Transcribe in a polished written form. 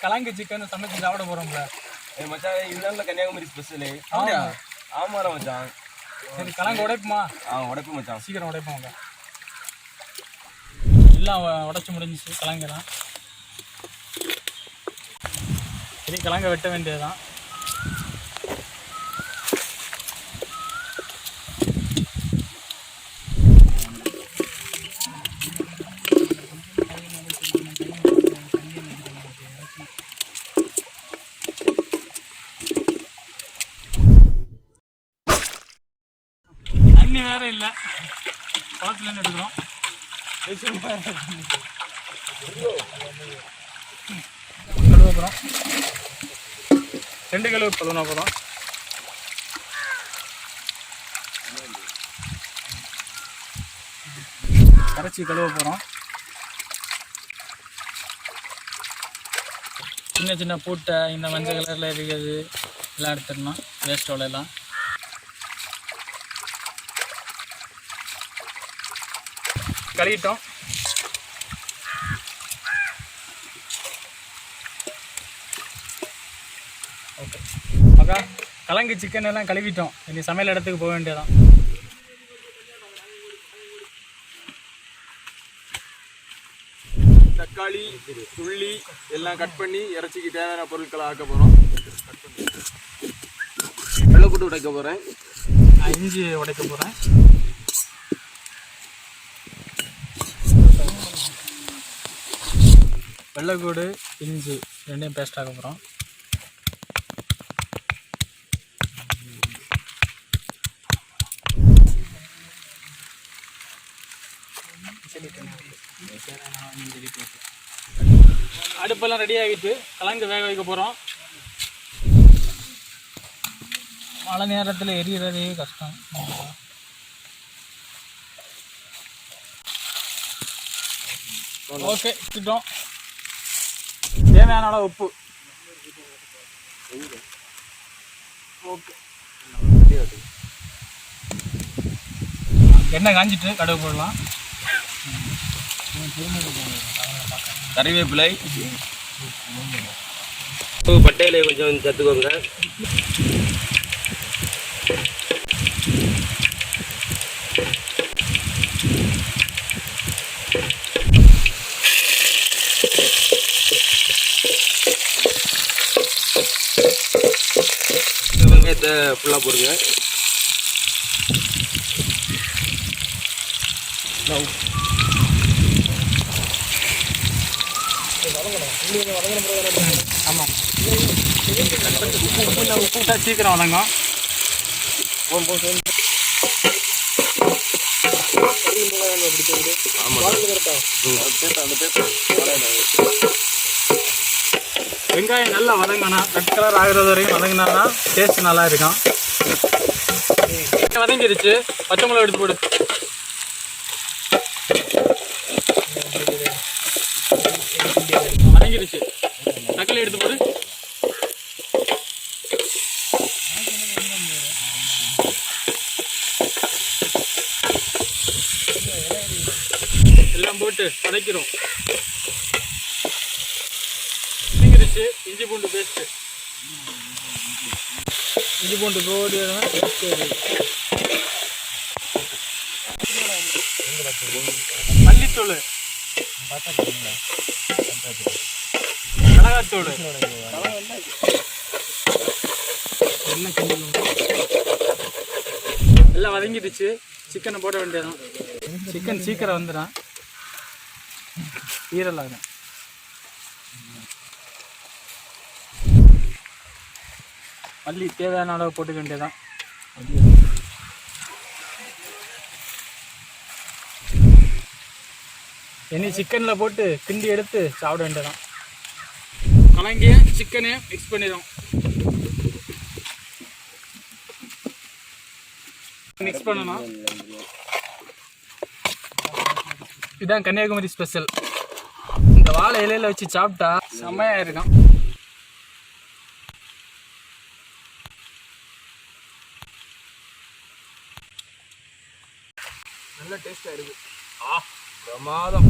கலங்கு chicken சமைச்சு சாப்பிட போறோம்ல. மச்சான் இதுதான் கன்னியாகுமரி ஸ்பெஷல். ஆமாடா மச்சான். சரி கலங்கு உடைப்புமா? உடைப்பு மச்சான். சீக்கிரம் உடைப்போங்க. எல்லாம் உடைச்சு முடிஞ்சிச்சு கலங்குதான். சரி கலங்க வெட்ட வேண்டியதுதான். தண்ணி வேற இல்லை, குளத்துலேருந்து எடுக்கிறோம். கழுவ போகிறோம். 2 கழுவு கழுவுனா போகிறோம். கரைச்சி கழுவ போகிறோம். சின்ன சின்ன பூட்டை இந்த மஞ்சள் கலரில் இருக்கிறது எல்லாம் எடுத்துடணும். வேஸ்ட்டோட எல்லாம் கழுவிட்டோம். ஓகே அக்கா, கலங்கு சிக்கன் எல்லாம் கழுவிட்டோம். இனி சமையல் இடத்துக்கு போக வேண்டியதான். தக்காளி உள்ளி எல்லாம் கட் பண்ணி இறைச்சிக்கு தேவையான பொருட்களை ஆக்க போகிறோம். வெள்ளை போட்டு உடைக்க போகிறேன். இஞ்சி உடைக்க போகிறேன். வெள்ளைக்கூடு இஞ்சி ரெண்டையும் பேஸ்ட் ஆக்க போகிறோம். அடுப்பெல்லாம் ரெடி ஆகிட்டு கலங்கு வேக வைக்க போகிறோம். மழை நேரத்தில் எரியறதே கஷ்டம். ஓகே வச்சுட்டோம். தேவையான அளவு உப்பு. ஓகே எண்ணெய் காஞ்சிட்டு கடுகு போடலாம். கறிவேப்பிலை பட்டையில கொஞ்சம் சேர்த்துக்கோங்க. வெங்காயத்தை ஃபுல்லாக போடுங்க. ஆமாம், உப்பு விட்டா சீக்கிரம் வதங்கும். வெங்காயம் நல்லா வதங்கணும். ரெட் கலர் ஆகிறது வரையும் வதங்கினா தான் டேஸ்ட் நல்லா இருக்கும். வதங்கிடுச்சு. பச்சை மிளகா எடுத்து போடு. வதங்கிடுச்சு. தக்காளி எடுத்து போடு. எல்லாம் போட்டு வதக்கிறோம். வதங்கிடுச்சு. இஞ்சி பூண்டு பேஸ்ட்டு. இஞ்சி பூண்டு போடு. மல்லித்தூள், மிளகாத்தூள், எல்லாம் வதங்கிடுச்சு. சிக்கனை போட வேண்டியதான். சிக்கன் சீக்கிரம் வந்துடும், ஈரலாகும். மல்லி தேவையான அளவு போட்டுக்க வேண்டியதான். இனி சிக்கனில் போட்டு கிண்டி எடுத்து சாப்பிட வேண்டியதான். கலங்கிய சிக்கனையும் மிக்ஸ் பண்ணிடும். மிக்ஸ் பண்ணணும். இதுதான் கன்னியாகுமரி ஸ்பெஷல். இந்த வாழை இலையில வச்சு சாப்பிட்டா செம்மையா இருக்கும். நல்ல டேஸ்டா இருக்கு. பிரமாதம்.